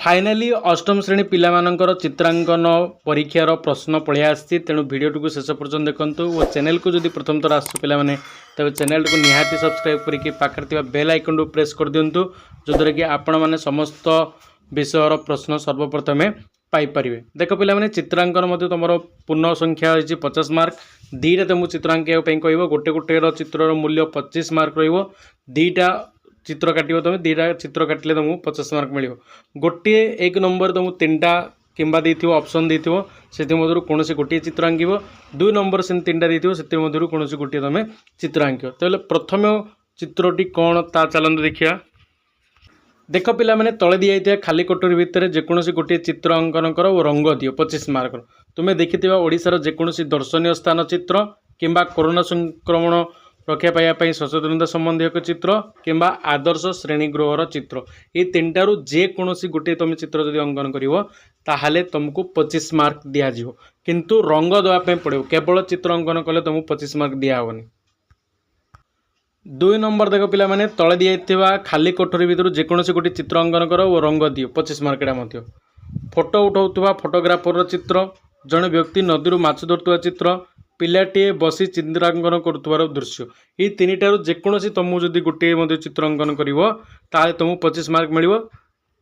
Finally अष्टम श्रेणी पिलामानंकर चित्रांकन परीक्षार प्रश्न पलि आसी तेणु भिडियो को शेष पर्यटन देखते और चैनल को जब प्रथम थर आसु पे तेज चैनल को निहाती सब्सक्राइब करके पाखे बेल आइकन प्रेस कर दिंतु जद्वारा कि आपण मैंने समस्त विषय प्रश्न सर्वप्रथमे पाइपर। देख पे चित्रांकन तुम पूर्ण संख्या होती 50 मार्क। दुईटा तुमको चित्रांकन कह गोटे गोटे चित्र मूल्य 25 मार्क रुटा चित्र काटिव तुम दुईटा चित्र काटिले तुमको 50 मार्क मिल गोटे एक नंबर तुमको 3टा किंबा देथिबो ऑप्शन देथिबो सेति मधुर कोनोसी गोटे चित्र आंकिबो 2 नंबर से 3टा देथिबो सेति मधुर कोनोसी गोटे तुम चित्र आंकिबो। तो प्रथम चित्रटी कौन ता चलंतु देखिया। देख पिला माने तले दिया जाइथिबा खाली कोठरी भितर जेकोनोसी गोटे चित्र अंकन कर और रंग दियो 25 मार्क। तुमे देखिथिबा ओडिसार जेकोनोसी दर्शनीय स्थान चित्र किंबा कोरोना संक्रमण रक्षा पाइबापी सचेतनता संबंधी एक चित्र किंबा आदर्श श्रेणीगृहर चित्र ये 3टारू जेकोसी गोटे तुम चित्र जब अंकन कर तुमको 25 मार्क दिज्व किंतु रंग देवाई पड़ो केवल चित्र अंकन कले तुमको 25 मार्क दिहबनी। 2 नंबर देख पिला माने तले दिया खाली कोठरी भितर जेकोसी गोटे चित्र अंकन कर और रंग दियो 25 मार्क। फोटो उठाउथुवा फोटोग्राफर चित्र जड़े व्यक्ति नदी माछ धरुवा चित्र पिलाटीए बसी चित्रांकन करुवार दृश्य ये 3टारू जेकोसी तुमको जदि गोटे चित्र अंकन कर तुमको 25 मार्क मिल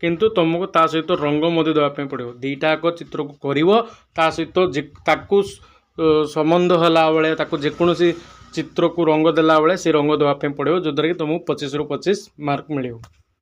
किंतु तुमको ता सहित रंग देवाई पड़ो 2टाक चित्र को कर सहित संबंध होला बेले जेकोसी चित्र को रंग देला बेले से रंग देवाई पड़ो जद्वारा कि तुमको 25 ରୁ 25 मार्क मिल।